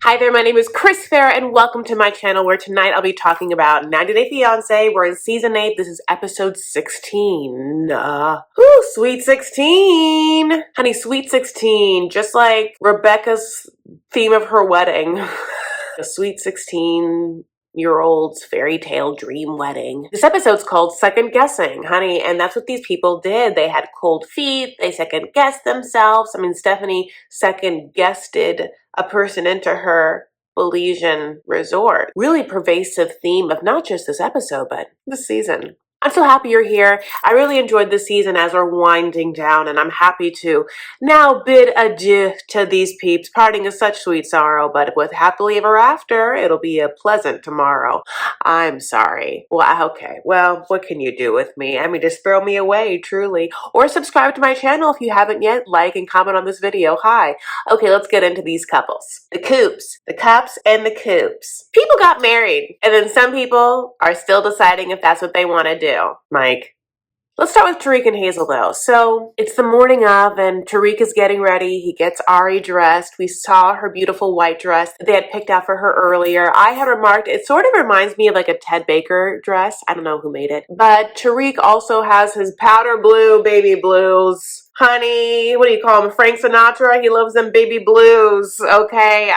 Hi there, my name is Chris Farah and welcome to my channel where tonight I'll be talking about 90 Day Fiancé. We're in season 8. This is episode 16. Sweet 16. Honey, sweet 16. Just like Rebecca's theme of her wedding. A sweet 16-year-old's fairy tale dream wedding. This episode's called Second Guessing, honey, and that's what these people did. They had cold feet, they second guessed themselves. I mean, Stephanie second guessed a person into her Belizean resort. Really pervasive theme of not just this episode, but this season. I'm so happy you're here. I really enjoyed this season as we're winding down, and I'm happy to now bid adieu to these peeps. Parting is such sweet sorrow, but with happily ever after, it'll be a pleasant tomorrow. I'm sorry. Well, okay. Well, what can you do with me? I mean, just throw me away, truly. Or subscribe to my channel if you haven't yet. Like and comment on this video. Hi. Okay, let's get into these couples. The Coops. The Cups and the Coops. People got married, and then some people are still deciding if that's what they want to do. Mike. Let's start with Tariq and Hazel though. So it's the morning of and Tariq is getting ready. He gets Ari dressed. We saw her beautiful white dress that they had picked out for her earlier. I had remarked it sort of reminds me of like a Ted Baker dress. I don't know who made it. But Tariq also has his powder blue baby blues. Honey, what do you call him? Frank Sinatra? He loves them baby blues. Okay,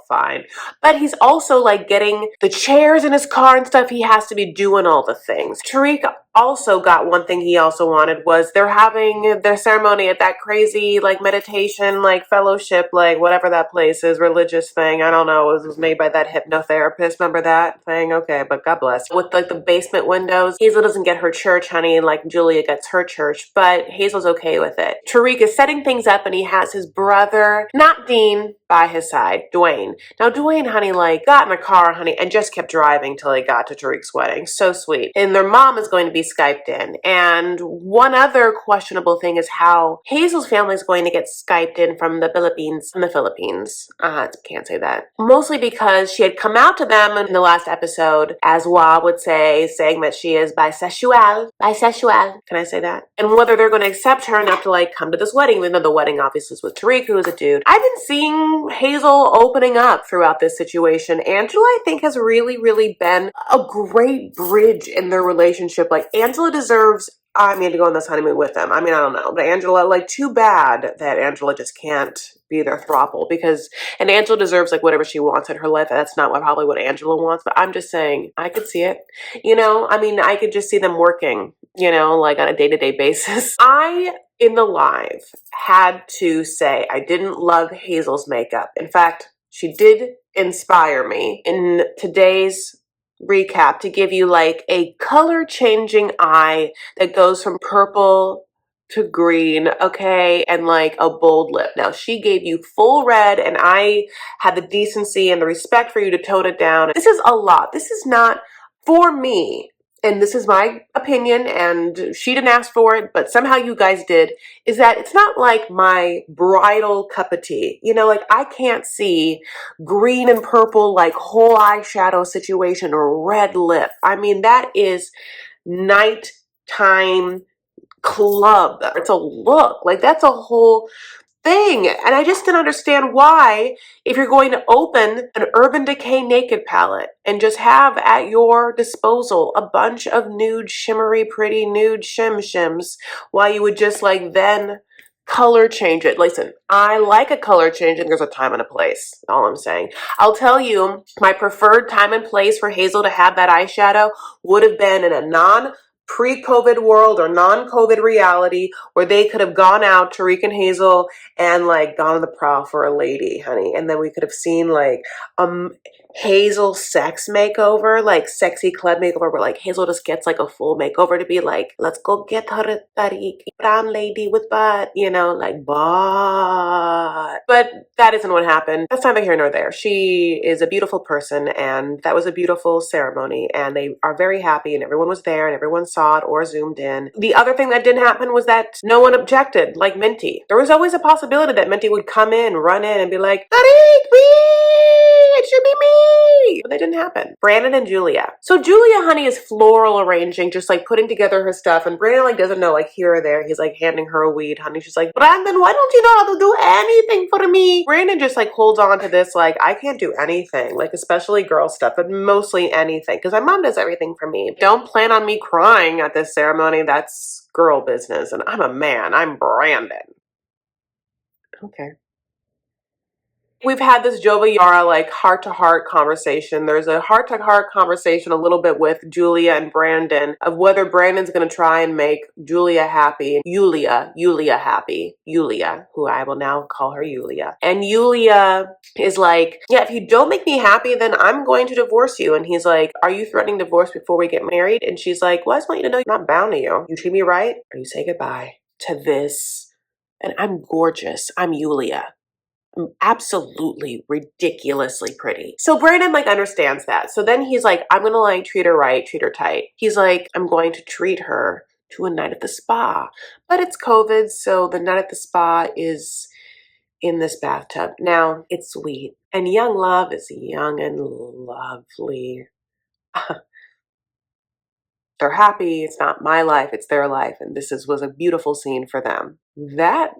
fine. But he's also like getting the chairs in his car and stuff. He has to be doing all the things. Tariq also got one thing he also wanted was they're having their ceremony at that crazy like meditation, like fellowship, like whatever that place is, religious thing. I don't know. It was made by that hypnotherapist. Remember that thing? Okay, but God bless. With like the basement windows. Hazel doesn't get her church, honey, like Julia gets her church, but Hazel's okay with it. Tariq is setting things up and he has his brother, not Dean, by his side, Dwayne. Now Dwayne, honey, like got in the car, honey, and just kept driving till he got to Tariq's wedding. So sweet. And their mom is going to be Skyped in. And one other questionable thing is how Hazel's family is going to get Skyped in from the Philippines. Can't say that. Mostly because she had come out to them in the last episode, as Wa would say, saying that she is bisexual. Bisexual. Can I say that? And whether they're going to accept her enough to like come to this wedding, even though the wedding obviously is with Tariq, who is a dude. I've been seeing Hazel opening up throughout this situation. Angela, I think, has really been a great bridge in their relationship. Like, Angela deserves, I mean, to go on this honeymoon with them. I mean, I don't know. But Angela, like, too bad that Angela just can't be their throuple and Angela deserves like whatever she wants in her life. That's not probably what Angela wants, but I'm just saying, I could see it. You know, I mean, I could just see them working, you know, like on a day-to-day basis. In the live, had to say I didn't love Hazel's makeup. In fact, she did inspire me in today's recap to give you like a color changing eye that goes from purple to green, okay, and like a bold lip. Now, she gave you full red, and I had the decency and the respect for you to tone it down. This is a lot. This is not for me. And this is my opinion, and she didn't ask for it, but somehow you guys did, is that it's not like my bridal cup of tea. You know, like I can't see green and purple, like whole eyeshadow situation or red lip. I mean, that is nighttime club. It's a look. Like that's a whole thing. And I just didn't understand why, if you're going to open an Urban Decay Naked palette and just have at your disposal a bunch of nude, shimmery, pretty nude shims, why you would just like then color change it. Listen, I like a color change and there's a time and a place. That's all I'm saying. I'll tell you, my preferred time and place for Hazel to have that eyeshadow would have been in a pre-COVID world or non-COVID reality where they could have gone out, Tariq and Hazel, and like gone on the prowl for a lady, honey. And then we could have seen like Hazel sex makeover, like sexy club makeover, where like Hazel just gets like a full makeover to be like, let's go get her Tariq, brown lady with butt, you know, like butt. But that isn't what happened. That's neither here nor there. She is a beautiful person, and that was a beautiful ceremony, and they are very happy, and everyone was there, and everyone saw it or zoomed in. The other thing that didn't happen was that no one objected, like Minty. There was always a possibility that Minty would come in, run in, and be like, Tariq, please! it should be me. But that didn't happen. Brandon and Julia. So Julia, honey, is floral arranging, just like putting together her stuff. And Brandon like doesn't know, like here or there. He's like handing her a weed, honey. She's like, Brandon, why don't you know how to do anything for me? Brandon just like holds on to this, like, I can't do anything, like especially girl stuff, but mostly anything. Because my mom does everything for me. Don't plan on me crying at this ceremony. That's girl business. And I'm a man. I'm Brandon. Okay. We've had this Jovi Yara like heart-to-heart conversation. There's a heart-to-heart conversation a little bit with Julia and Brandon of whether Brandon's going to try and make Julia happy. Yulia happy. Yulia, who I will now call her Yulia. And Yulia is like, yeah, if you don't make me happy, then I'm going to divorce you. And he's like, are you threatening divorce before we get married? And she's like, well, I just want you to know you're not bound to you. You treat me right, or you say goodbye to this. And I'm gorgeous. I'm Yulia. Absolutely ridiculously pretty. So Brandon like understands that. So then he's like, I'm gonna like treat her right, treat her tight. He's like, I'm going to treat her to a night at the spa. But it's COVID, so the night at the spa is in this bathtub. Now, it's sweet. And young love is young and lovely. They're happy. It's not my life, it's their life. And was a beautiful scene for them. That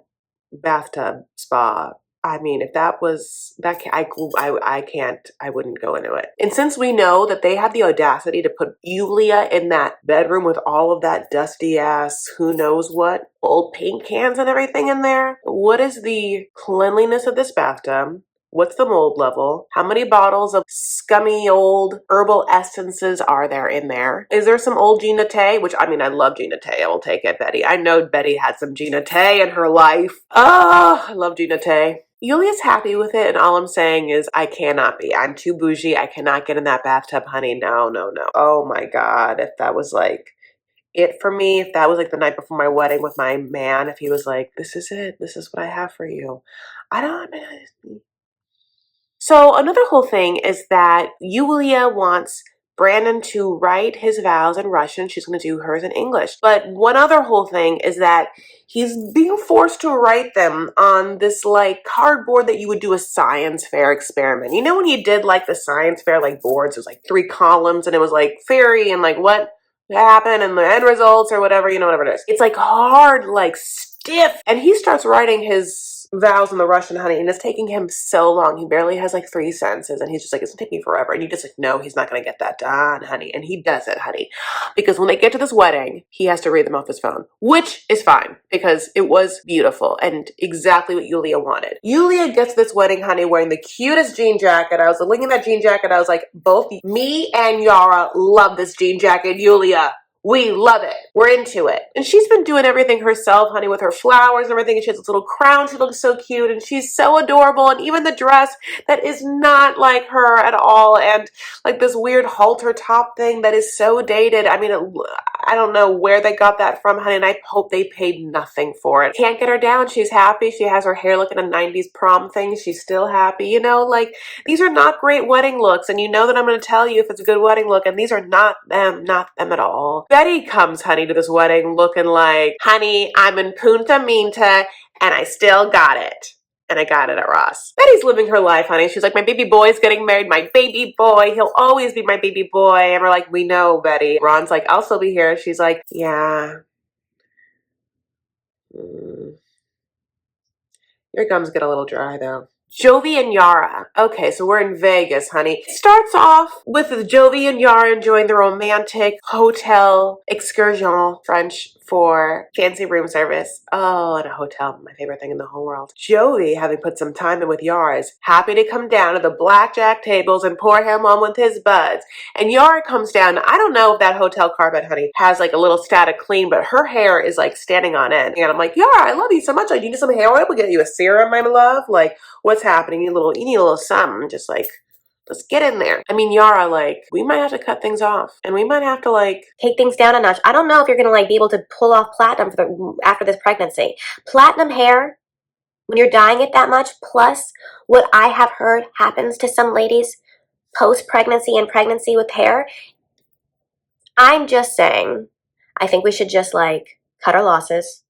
bathtub spa, I mean, if that was that, I can't, I wouldn't go into it. And since we know that they had the audacity to put Yulia in that bedroom with all of that dusty ass, who knows what, old paint cans and everything in there, what is the cleanliness of this bathtub? What's the mold level? How many bottles of scummy old herbal essences are there in there? Is there some old Gina Tay? Which, I mean, I love Gina Tay. I will take it, Betty. I know Betty had some Gina Tay in her life. Oh, I love Gina Tay. Yulia's happy with it, and all I'm saying is I cannot be. I'm too bougie. I cannot get in that bathtub, honey. No, no, no. Oh my God. If that was like it for me, if that was like the night before my wedding with my man, if he was like, this is it. This is what I have for you. I don't know. So another whole thing is that Yulia wants Brandon to write his vows in Russian. She's going to do hers in English. But one other whole thing is that he's being forced to write them on this like cardboard that you would do a science fair experiment. You know when you did like the science fair like boards, it was like 3 columns and it was like fairy and like what happened and the end results or whatever, you know, whatever it is. It's like hard, like stiff. And he starts writing his vows in the Russian, honey, and it's taking him so long. He barely has like 3 sentences, and he's just like, it's gonna take me forever. And you just like, no, he's not gonna get that done, honey. And he does it, honey. Because when they get to this wedding, he has to read them off his phone, which is fine because it was beautiful and exactly what Yulia wanted. Yulia gets this wedding, honey, wearing the cutest jean jacket. I was looking at that jean jacket. I was like, both me and Yara love this jean jacket, Yulia. We love it. We're into it. And she's been doing everything herself, honey, with her flowers and everything. And she has this little crown. She looks so cute. And she's so adorable. And even the dress that is not like her at all. And like this weird halter top thing that is so dated. I mean, I don't know where they got that from, honey. And I hope they paid nothing for it. Can't get her down. She's happy. She has her hair looking a 90s prom thing. She's still happy. You know, like these are not great wedding looks. And you know that I'm going to tell you if it's a good wedding look. And these are not them at all. Betty comes, honey, to this wedding looking like, honey, I'm in Punta Minta and I still got it. And I got it at Ross. Betty's living her life, honey. She's like, my baby boy's getting married. My baby boy. He'll always be my baby boy. And we're like, we know, Betty. Ron's like, I'll still be here. She's like, yeah. Your gums get a little dry, though. Jovi and Yara. Okay, so we're in Vegas, honey. Starts off with Jovi and Yara enjoying the romantic hotel excursion, French for fancy room service. Oh, and a hotel, my favorite thing in the whole world. Jovi, having put some time in with Yara, is happy to come down to the blackjack tables and pour him on with his buds. And Yara comes down. I don't know if that hotel carpet, honey, has like a little static clean, but her hair is like standing on end. And I'm like, Yara, I love you so much. Like, you need some hair oil? We'll get you a serum, my love. Like, what's happening? You need a little something. Just like, let's get in there. I mean, Yara, like, we might have to cut things off. And we might have to, like, take things down a notch. I don't know if you're going to, like, be able to pull off platinum after this pregnancy. Platinum hair, when you're dyeing it that much, plus what I have heard happens to some ladies post-pregnancy and pregnancy with hair, I'm just saying, I think we should just, like, cut our losses,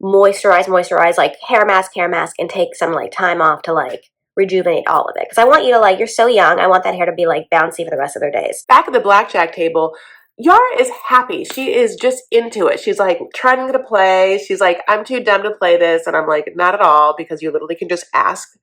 moisturize, like, hair mask, and take some, like, time off to, like, rejuvenate all of it. Because I want you to, like, you're so young. I want that hair to be, like, bouncy for the rest of their days. Back at the blackjack table, Yara is happy. She is just into it. She's like trying to play. She's like, I'm too dumb to play this. And I'm like, not at all, because you literally can just ask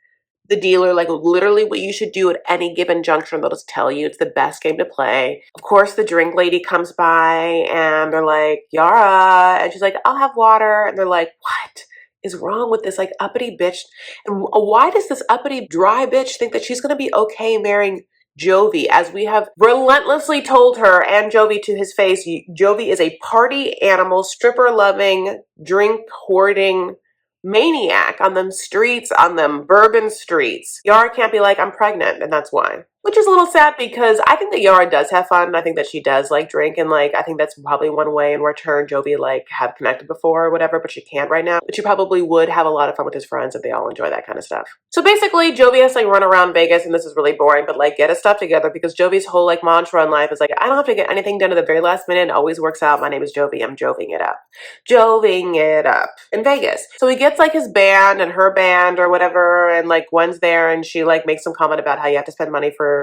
the dealer, like literally what you should do at any given juncture. They'll just tell you it's the best game to play. Of course, the drink lady comes by and they're like, Yara. And she's like, I'll have water. And they're like, what is wrong with this like uppity bitch? And why does this uppity dry bitch think that she's going to be okay marrying Jovi, as we have relentlessly told her and Jovi to his face? Jovi is a party animal, stripper loving, drink hoarding maniac on them streets, on them bourbon streets. Yara can't be like, I'm pregnant, and that's why. Which is a little sad, because I think that Yara does have fun. I think that she does like drink, and like I think that's probably one way in which her and Jovi like have connected before or whatever, but she can't right now. But she probably would have a lot of fun with his friends if they all enjoy that kind of stuff. So basically Jovi has to like run around Vegas, and this is really boring, but like get his stuff together, because Jovi's whole like mantra in life is like, I don't have to get anything done at the very last minute. It always works out. My name is Jovi. I'm Joving it up. Joving it up in Vegas. So he gets like his band and her band or whatever, and like Gwen's there, and she like makes some comment about how you have to spend money for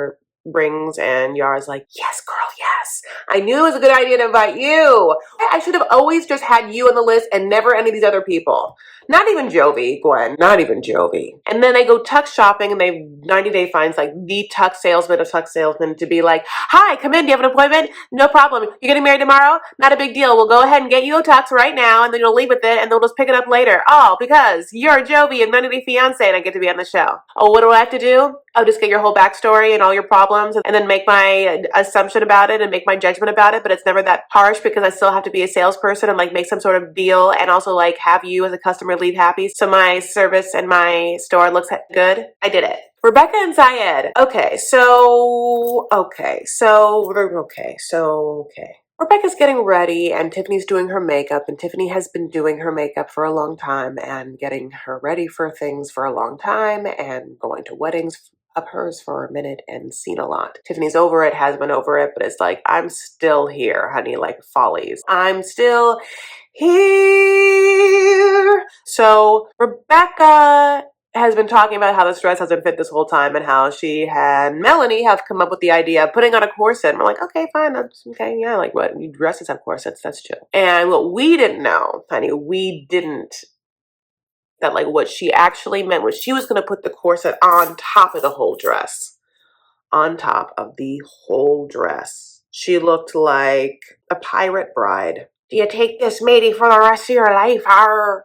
rings, and Yara's like, yes, girl, yes. I knew it was a good idea to invite you. I should have always just had you on the list and never any of these other people. Not even Jovi, Gwen. Not even Jovi. And then they go tux shopping, and they 90-day finds like the tux salesman of tux salesmen to be like, hi, come in. Do you have an appointment? No problem. You're getting married tomorrow? Not a big deal. We'll go ahead and get you a tux right now, and then you'll leave with it, and they'll just pick it up later. Oh, because you're Jovi and 90-Day Fiancé, and I get to be on the show. Oh, what do I have to do? I'll just get your whole backstory and all your problems, and then make my assumption about it and make my judgment about it, but it's never that harsh, because I still have to be a salesperson and like make some sort of deal, and also like have you as a customer leave happy so my service and my store looks good. I did it. Rebecca and Syed. Okay. Rebecca's getting ready, and Tiffany's doing her makeup, and Tiffany has been doing her makeup for a long time and getting her ready for things for a long time and going to weddings of hers for a minute and seen a lot. Tiffany's over it, has been over it, but it's like, I'm still here, honey, like Follies. I'm still here. So Rebecca has been talking about how this dress hasn't fit this whole time, and how she and Melanie have come up with the idea of putting on a corset. And we're like, okay, fine, that's okay, yeah, like what, dresses have corsets, that's chill. And what we didn't know, honey, that like what she actually meant was she was going to put the corset on top of the whole dress. On top of the whole dress. She looked like a pirate bride. Do you take this matey for the rest of your life? Arr.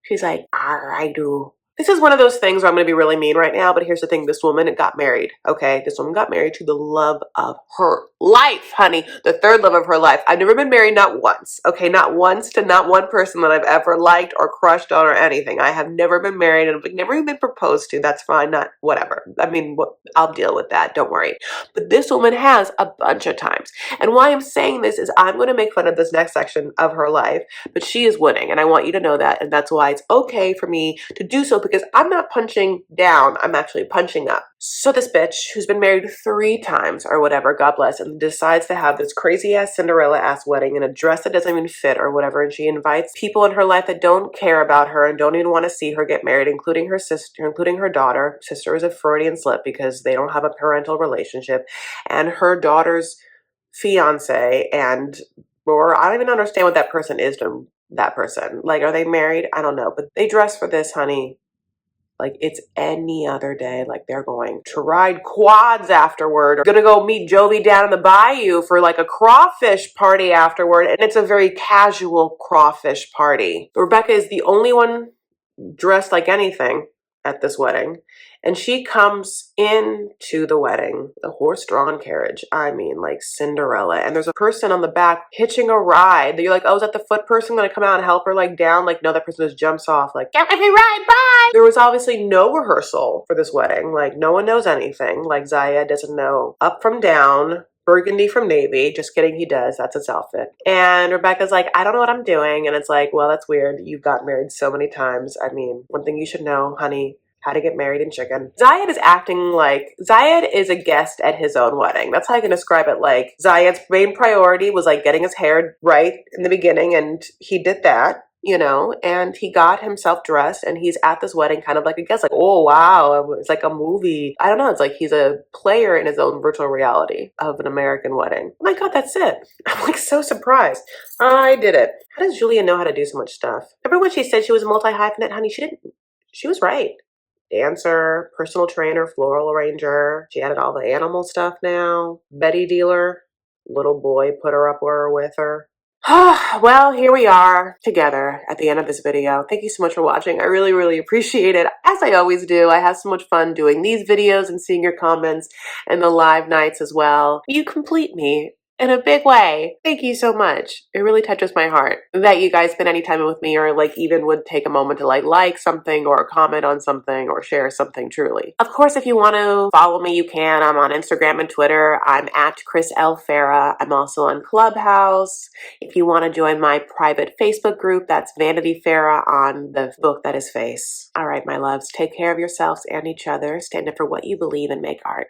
She's like, arr, I do. This is one of those things where I'm going to be really mean right now, but here's the thing. This woman got married, okay? This woman got married to the love of her life, honey. The third love of her life. I've never been married, not once, okay? Not once, to not one person that I've ever liked or crushed on or anything. I have never been married, and I've never even been proposed to. That's fine, not whatever. I mean, I'll deal with that. Don't worry. But this woman has a bunch of times. And why I'm saying this is I'm going to make fun of this next section of her life, but she is winning, and I want you to know that, and that's why it's okay for me to do so, because I'm not punching down, I'm actually punching up. So this bitch, who's been married 3 times or whatever, God bless, and decides to have this crazy ass Cinderella ass wedding in a dress that doesn't even fit or whatever, and she invites people in her life that don't care about her and don't even want to see her get married, including her sister, including her daughter. Sister is a Freudian slip because they don't have a parental relationship, and her daughter's fiance, or I don't even understand what that person is to that person. Like, are they married? I don't know, but they dress for this, honey, like it's any other day. Like they're going to ride quads afterward, or gonna go meet Jovi down in the bayou for like a crawfish party afterward, and it's a very casual crawfish party. Rebecca is the only one dressed like anything at this wedding, and she comes into the wedding, the horse-drawn carriage, I mean like Cinderella, and there's a person on the back hitching a ride that you're like, oh, is that the foot person gonna come out and help her like down? Like, no, that person just jumps off like, get with me, ride, bye! There was obviously no rehearsal for this wedding. Like, no one knows anything. Like, Syed doesn't know up from down, burgundy from navy. Just kidding, he does. That's his outfit. And Rebecca's like, I don't know what I'm doing. And it's like, well, that's weird. You've gotten married so many times. I mean, one thing you should know, honey, how to get married in chicken. Syed is acting like, Syed is a guest at his own wedding. That's how I can describe it. Like, Syed's main priority was like getting his hair right in the beginning, and he did that. you know, and he got himself dressed and he's at this wedding kind of like a guest, like, oh wow, it's like a movie. I don't know, it's like he's a player in his own virtual reality of an American wedding. Oh my God, that's it. I'm like so surprised. I did it. How does Julia know how to do so much stuff? Remember when she said she was a multi-hyphenate? Honey, she was right. Dancer, personal trainer, floral arranger. She added all the animal stuff now. Betty dealer. Little boy put her up with her. Well, here we are together at the end of this video. Thank you so much for watching. I really, really appreciate it. As I always do, I have so much fun doing these videos and seeing your comments and the live nights as well. You complete me in a big way. Thank you so much. It really touches my heart that you guys spend any time with me or like even would take a moment to like something or comment on something or share something truly. Of course, if you want to follow me, you can. I'm on Instagram and Twitter. I'm at Chris L. Farah. I'm also on Clubhouse. If you want to join my private Facebook group, that's Vanity Farah on the book that is Face. All right, my loves, take care of yourselves and each other. Stand up for what you believe and make art.